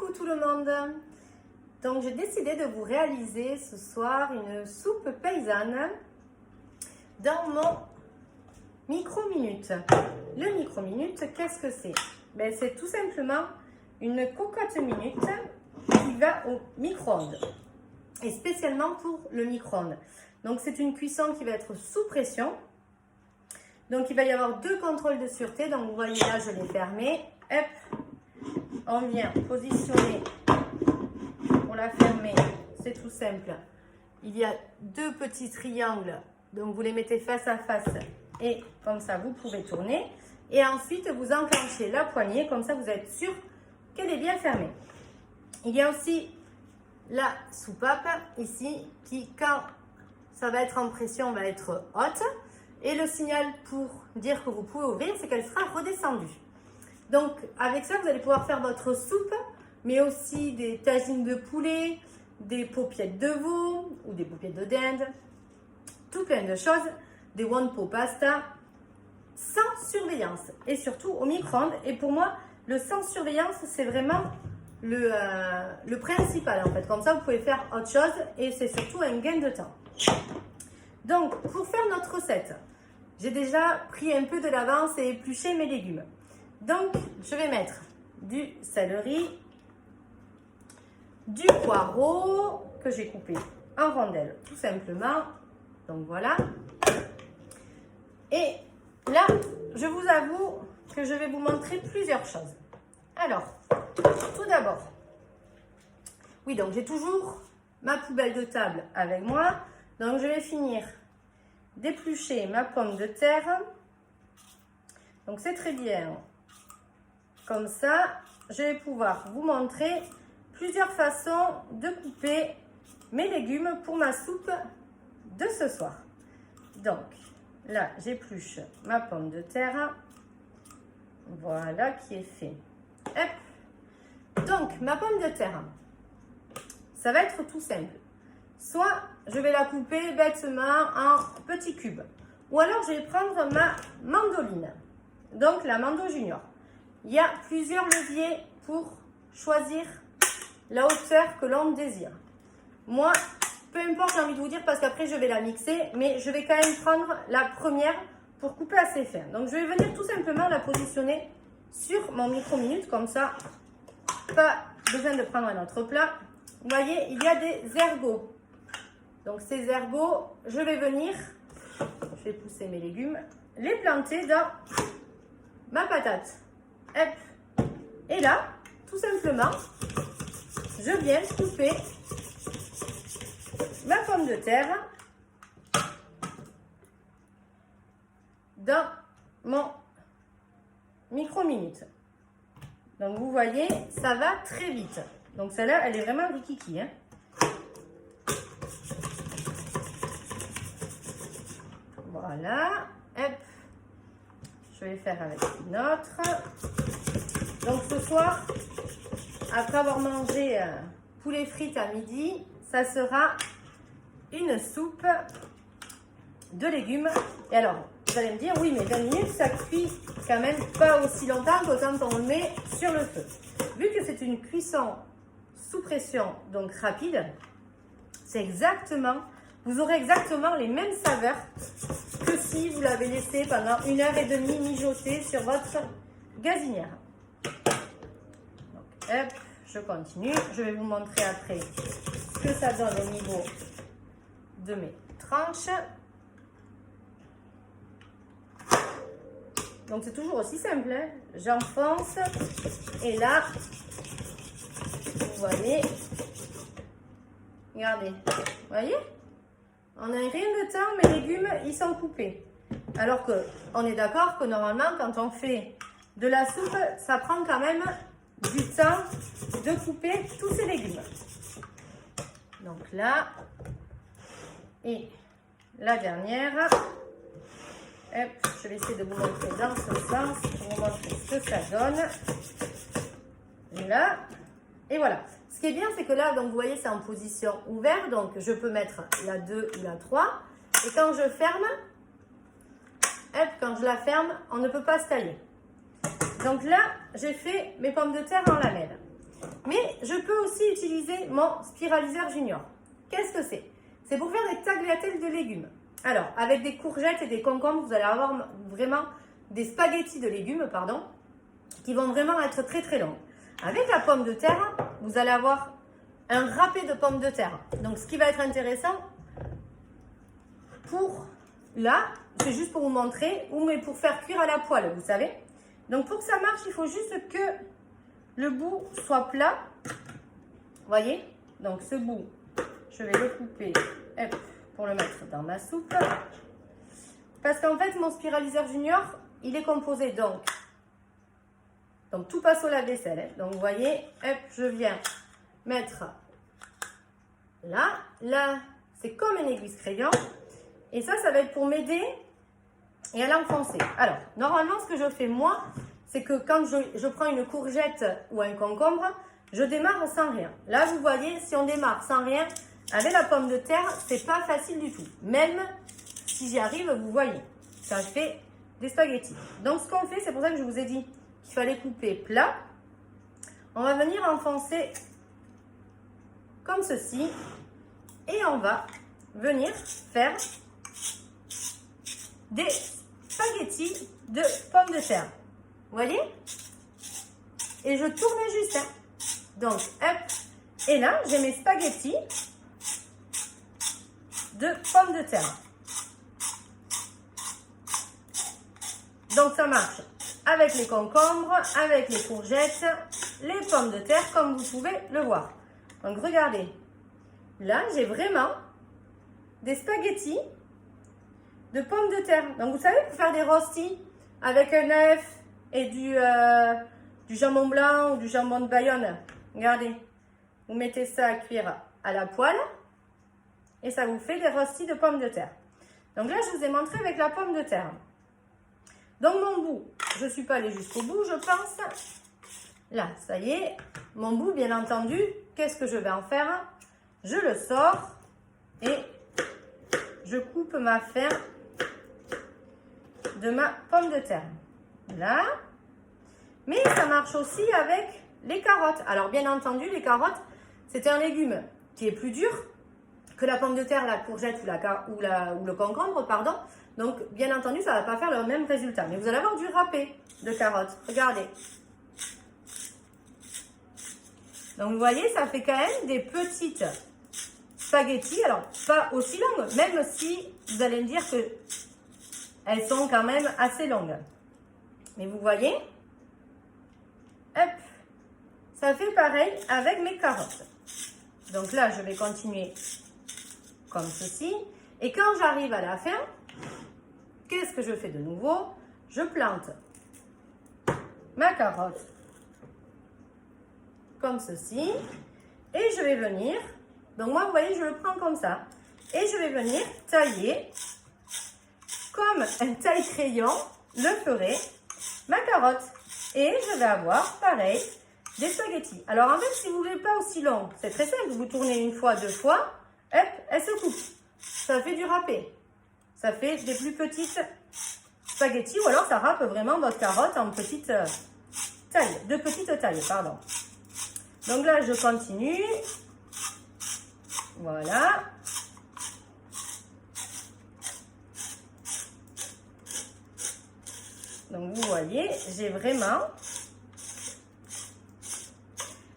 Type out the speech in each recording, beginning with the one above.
Coucou tout le monde. Donc j'ai décidé de vous réaliser ce soir une soupe paysanne dans mon micro-minute. Le micro-minute, qu'est-ce que c'est? Ben, c'est tout simplement une cocotte minute qui va au micro-ondes. Et spécialement pour le micro-ondes. Donc c'est une cuisson qui va être sous pression. Donc il va y avoir deux contrôles de sûreté. Donc vous voyez là, je l'ai fermé. Hop, on vient positionner pour la fermer. C'est tout simple. Il y a deux petits triangles. Donc vous les mettez face à face. Et comme ça, vous pouvez tourner. Et ensuite, vous enclenchez la poignée. Comme ça, vous êtes sûr qu'elle est bien fermée. Il y a aussi la soupape ici qui, quand ça va être en pression, va être haute. Et le signal pour dire que vous pouvez ouvrir, c'est qu'elle sera redescendue. Donc, avec ça, vous allez pouvoir faire votre soupe, mais aussi des tagines de poulet, des paupiettes de veau ou des paupiettes de dinde, tout plein de choses, des one-pot pasta, sans surveillance et surtout au micro-ondes. Et pour moi, le sans surveillance, c'est vraiment le principal en fait. Comme ça, vous pouvez faire autre chose et c'est surtout un gain de temps. Donc, pour faire notre recette, j'ai déjà pris un peu de l'avance et épluché mes légumes. Donc, je vais mettre du céleri, du poireau que j'ai coupé en rondelles, tout simplement. Donc, voilà. Et là, je vous avoue que je vais vous montrer plusieurs choses. Alors, tout d'abord, oui, donc j'ai toujours ma poubelle de table avec moi. Donc, je vais finir d'éplucher ma pomme de terre. Donc, c'est très bien. Comme ça, je vais pouvoir vous montrer plusieurs façons de couper mes légumes pour ma soupe de ce soir. Donc, là, j'épluche ma pomme de terre. Voilà qui est fait. Hop. Donc, ma pomme de terre, ça va être tout simple. Soit je vais la couper bêtement en petits cubes. Ou alors, je vais prendre ma mandoline. Donc, la mando junior. Il y a plusieurs leviers pour choisir la hauteur que l'on désire. Moi, peu importe, j'ai envie de vous dire, parce qu'après, je vais la mixer, mais je vais quand même prendre la première pour couper assez fin. Donc, je vais venir tout simplement la positionner sur mon micro-minute, comme ça, pas besoin de prendre un autre plat. Vous voyez, il y a des ergots. Donc, ces ergots, je vais venir, je vais pousser mes légumes, les planter dans ma patate. Hop. Et là, tout simplement, je viens couper ma pomme de terre dans mon micro-minute. Donc, vous voyez, ça va très vite. Donc, celle-là, elle est vraiment rikiki, hein. Voilà. Hop. Je vais faire avec une autre. Donc ce soir, après avoir mangé poulet frites à midi, ça sera une soupe de légumes. Et alors, vous allez me dire, oui, mais 20 minutes, ça cuit quand même pas aussi longtemps que quand on le met sur le feu. Vu que c'est une cuisson sous pression, donc rapide, c'est exactement, vous aurez exactement les mêmes saveurs que si vous l'avez laissé pendant 1h30 mijoter sur votre gazinière. Donc, hop, je continue. Je vais vous montrer après ce que ça donne au niveau de mes tranches. Donc, c'est toujours aussi simple, hein. J'enfonce et là, vous voyez, regardez, vous voyez? On a rien de temps, mes légumes, ils sont coupés. Alors qu'on est d'accord que normalement, quand on fait de la soupe, ça prend quand même du temps de couper tous ces légumes. Donc là, et la dernière, hop, je vais essayer de vous montrer dans ce sens pour vous montrer ce que ça donne. Et là, et voilà. Ce qui est bien, c'est que là, donc vous voyez, c'est en position ouverte. Donc, je peux mettre la 2 ou la 3. Et quand je ferme, hop, quand je la ferme, on ne peut pas se tailler. Donc là, j'ai fait mes pommes de terre en lamelles. Mais je peux aussi utiliser mon spiraliseur junior. Qu'est-ce que c'est? C'est pour faire des tagliatelles de légumes. Alors, avec des courgettes et des concombres, vous allez avoir vraiment des spaghettis de légumes, pardon, qui vont vraiment être très très longs. Avec la pomme de terre, vous allez avoir un râpé de pommes de terre. Donc, ce qui va être intéressant, là, c'est juste pour vous montrer, mais pour faire cuire à la poêle, vous savez. Donc, pour que ça marche, il faut juste que le bout soit plat. Vous voyez? Donc, ce bout, je vais le couper pour le mettre dans ma soupe. Parce qu'en fait, mon spiraliseur junior, il est composé donc tout passe au lave-vaisselle. Donc, vous voyez, je viens mettre là. Là, c'est comme une aiguise crayon. Et ça va être pour m'aider et à l'enfoncer. Alors, normalement, ce que je fais moi, c'est que quand je prends une courgette ou un concombre, je démarre sans rien. Là, vous voyez, si on démarre sans rien, avec la pomme de terre, c'est pas facile du tout. Même si j'y arrive, vous voyez, ça fait des spaghettis. Donc, ce qu'on fait, c'est pour ça que je vous ai dit qu'il fallait couper plat. On va venir enfoncer comme ceci et on va venir faire des spaghettis de pommes de terre. Vous voyez? Et je tourne juste. Hein. Donc, hop. Et là, j'ai mes spaghettis de pommes de terre. Donc, ça marche avec les concombres, avec les courgettes, les pommes de terre, comme vous pouvez le voir. Donc, regardez. Là, j'ai vraiment des spaghettis de pommes de terre. Donc, vous savez, pour faire des rostis avec un œuf et du jambon blanc ou du jambon de Bayonne, regardez, vous mettez ça à cuire à la poêle et ça vous fait des rostis de pommes de terre. Donc là, je vous ai montré avec la pomme de terre. Donc, mon bout, je ne suis pas allée jusqu'au bout, je pense. Là, ça y est, mon bout, bien entendu, qu'est-ce que je vais en faire? Je le sors et je coupe ma fin de ma pomme de terre. Là. Mais ça marche aussi avec les carottes. Alors, bien entendu, les carottes, c'est un légume qui est plus dur que la pomme de terre, la courgette ou le concombre, pardon. Donc, bien entendu, ça ne va pas faire le même résultat. Mais vous allez avoir du râpé de carottes. Regardez. Donc, vous voyez, ça fait quand même des petites spaghettis. Alors, pas aussi longues, même si vous allez me dire que elles sont quand même assez longues. Mais vous voyez, hop, ça fait pareil avec mes carottes. Donc là, je vais continuer comme ceci. Et quand j'arrive à la fin, qu'est-ce que je fais de nouveau? Je plante ma carotte comme ceci. Et je vais venir, donc moi, vous voyez, je le prends comme ça. Et je vais venir tailler comme un taille-crayon le ferait ma carotte. Et je vais avoir, pareil, des spaghettis. Alors, en fait, si vous ne voulez pas aussi long, c'est très simple. Vous tournez une fois, deux fois, hop, elle se coupe. Ça fait du râpé. Ça fait des plus petites spaghettis. Ou alors, ça râpe vraiment votre carotte en petite taille. De petite taille, pardon. Donc là, je continue. Voilà. Donc, vous voyez, j'ai vraiment...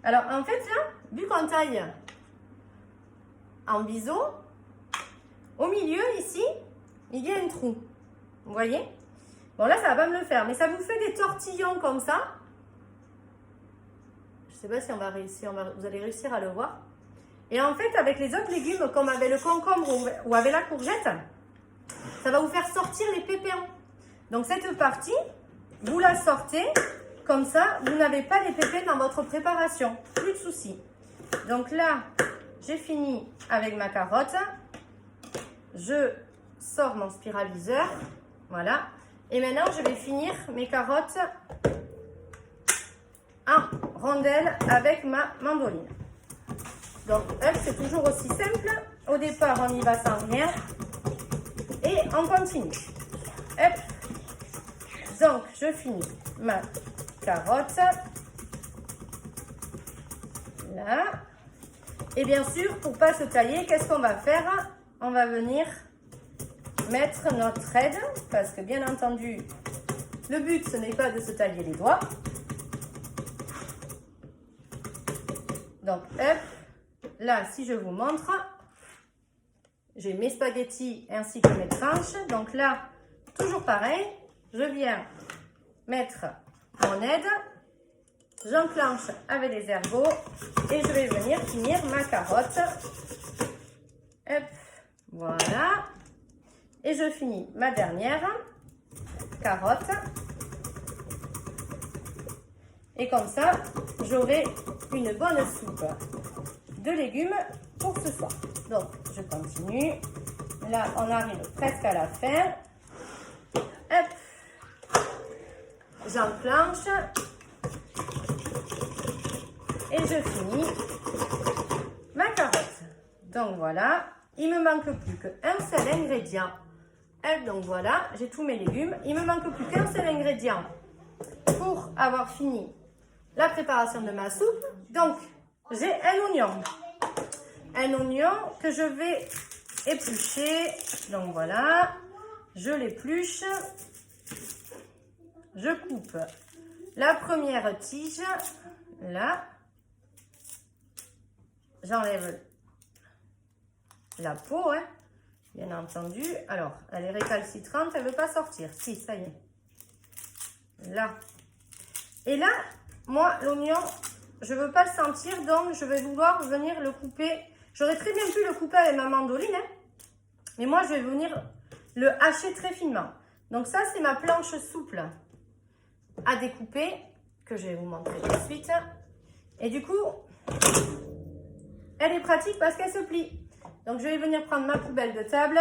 Alors, en fait, là, vu qu'on taille en biseau, au milieu, ici, il y a un trou. Vous voyez? Bon, là, ça va pas me le faire, mais ça vous fait des tortillons comme ça. Je sais pas si on va réussir, vous allez réussir à le voir. Et en fait, avec les autres légumes, comme avec le concombre ou avec la courgette, ça va vous faire sortir les pépins. Donc, cette partie, vous la sortez, comme ça, vous n'avez pas les pépins dans votre préparation. Plus de soucis. Donc là, j'ai fini avec ma carotte. Je sors mon spiraliseur. Voilà. Et maintenant, je vais finir mes carottes en rondelles avec ma mandoline. Donc, c'est toujours aussi simple. Au départ, on y va sans rien. Et on continue. Hop. Donc, je finis ma carotte. Là. Et bien sûr, pour ne pas se tailler, qu'est-ce qu'on va faire? On va venir mettre notre aide, parce que bien entendu, le but, ce n'est pas de se tailler les doigts. Donc, hop, là, si je vous montre, j'ai mes spaghettis ainsi que mes tranches. Donc là, toujours pareil, je viens mettre mon aide, j'enclenche avec les ergots et je vais venir finir ma carotte. Hop, voilà. Et je finis ma dernière carotte. Et comme ça, j'aurai une bonne soupe de légumes pour ce soir. Donc, je continue. Là, on arrive presque à la fin. Hop. J'enclenche. Et je finis ma carotte. Donc, voilà. Il me manque plus qu'un seul ingrédient. Hop, donc, voilà. J'ai tous mes légumes. Il me manque plus qu'un seul ingrédient pour avoir fini la préparation de ma soupe. Donc, j'ai un oignon. Un oignon que je vais éplucher. Donc, voilà. Je l'épluche. Je coupe la première tige. Là. J'enlève la peau, hein, bien entendu. Alors, elle est récalcitrante, elle ne veut pas sortir. Si, ça y est. Là. Et là, moi, l'oignon, je ne veux pas le sentir, donc je vais vouloir venir le couper. J'aurais très bien pu le couper avec ma mandoline, hein, mais moi, je vais venir le hacher très finement. Donc ça, c'est ma planche souple à découper, que je vais vous montrer tout de suite. Et du coup, elle est pratique parce qu'elle se plie. Donc, je vais venir prendre ma poubelle de table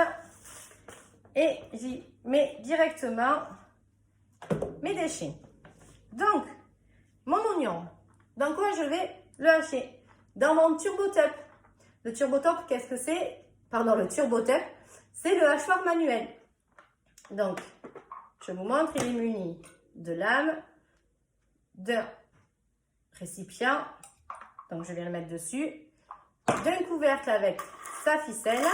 et j'y mets directement mes déchets. Donc, mon oignon, dans quoi je vais le hacher? Dans mon TurboTop. Le TurboTop, qu'est-ce que c'est? Pardon, le TurboTop, c'est le hachoir manuel. Donc, je vous montre, il est muni de lame, d'un récipient. Donc, je viens le mettre dessus. D'un couvercle avec sa ficelle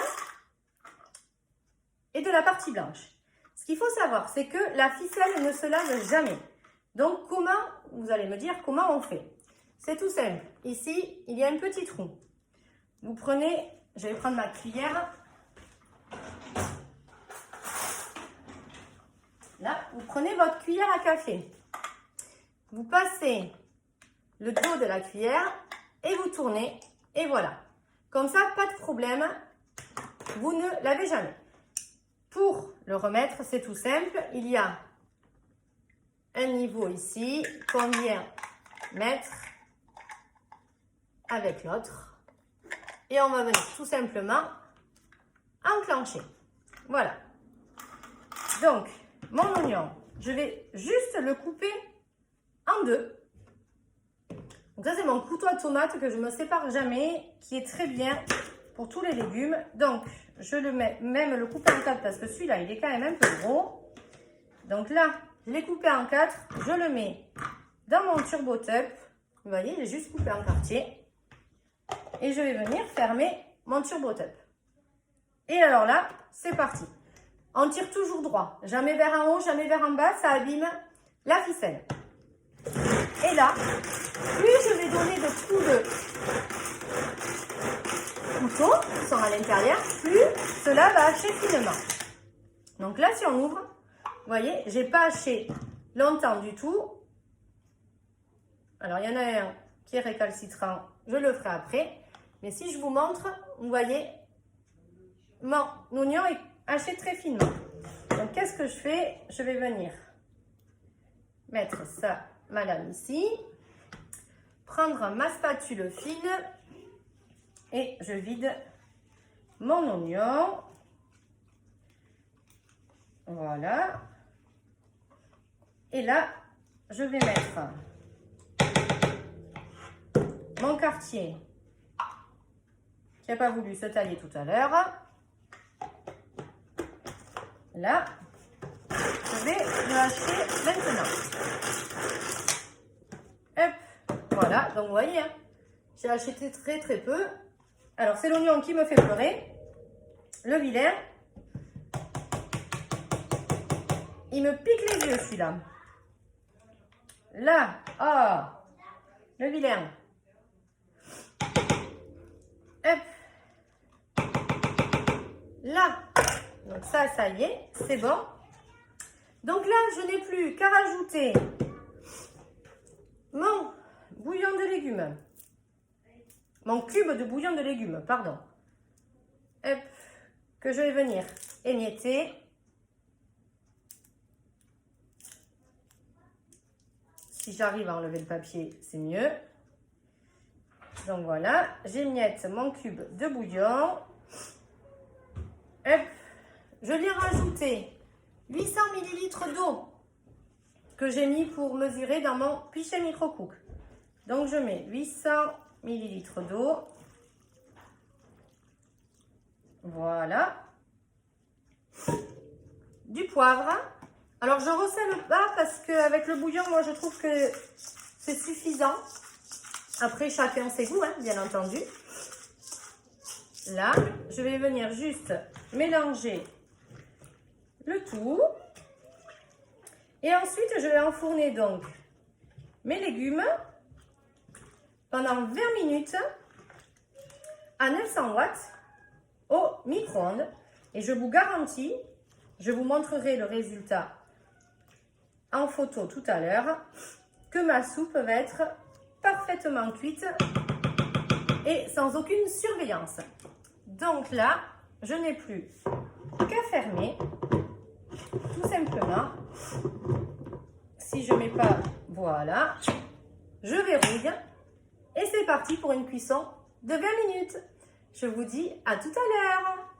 et de la partie blanche. Ce qu'il faut savoir, c'est que la ficelle ne se lave jamais. Donc, comment, vous allez me dire, comment on fait? C'est tout simple. Ici, il y a un petit trou. Vous prenez, je vais prendre ma cuillère. Là, vous prenez votre cuillère à café. Vous passez le dos de la cuillère et vous tournez. Et voilà. Comme ça, pas de problème. Vous ne lavez jamais. Pour le remettre, c'est tout simple. Il y a un niveau ici qu'on vient mettre avec l'autre. Et on va venir tout simplement enclencher. Voilà. Donc, mon oignon, je vais juste le couper en deux. Donc ça, c'est mon couteau à tomate que je ne me sépare jamais, qui est très bien pour tous les légumes. Donc, je le mets, même le couper en quatre parce que celui-là, il est quand même un peu gros. Donc là, je l'ai coupé en quatre. Je le mets dans mon TurboTop. Vous voyez, il est juste coupé en quartier. Et je vais venir fermer mon TurboTop. Et alors là, c'est parti. On tire toujours droit. Jamais vers en haut, jamais vers en bas. Ça abîme la ficelle. Et là, plus je vais donner de coups de couteau qui sont à l'intérieur, plus cela va hacher finement. Donc là, si on ouvre, vous voyez, j'ai pas haché longtemps du tout. Alors, il y en a un qui est récalcitrant, je le ferai après. Mais si je vous montre, vous voyez, mon oignon est haché très finement. Donc, qu'est-ce que je fais? Je vais venir mettre ça, ma lame ici, prendre ma spatule fine et je vide mon oignon. Voilà. Et là, je vais mettre mon quartier qui n'a pas voulu se tailler tout à l'heure. Là, je vais le hacher maintenant. Hop, voilà, donc vous voyez, hein, J'ai acheté très très peu. Alors, c'est l'oignon qui me fait pleurer. Le vilain. Il me pique les yeux, celui-là. Là, ah, le vilain. Hop. Là. Donc ça y est, c'est bon. Donc là, je n'ai plus qu'à rajouter mon bouillon de légumes. Mon cube de bouillon de légumes, pardon. Hop, que je vais venir émietter. Si j'arrive à enlever le papier, c'est mieux. Donc voilà, j'émiette mon cube de bouillon. Hop, je viens rajouter 800 ml d'eau que j'ai mis pour mesurer dans mon pichet micro-cook. Donc je mets 800 ml d'eau. Voilà. Du poivre. Alors je recèle pas parce qu'avec le bouillon, moi je trouve que c'est suffisant. Après chacun ses goûts, hein, bien entendu. Là, je vais venir juste mélanger le tout. Et ensuite, je vais enfourner donc mes légumes pendant 20 minutes à 900 watts au micro-ondes. Et je vous garantis, je vous montrerai le résultat en photo tout à l'heure, que ma soupe va être parfaitement cuite et sans aucune surveillance. Donc là, je n'ai plus qu'à fermer, tout simplement. Si je ne mets pas, voilà, je verrouille et c'est parti pour une cuisson de 20 minutes. Je vous dis à tout à l'heure.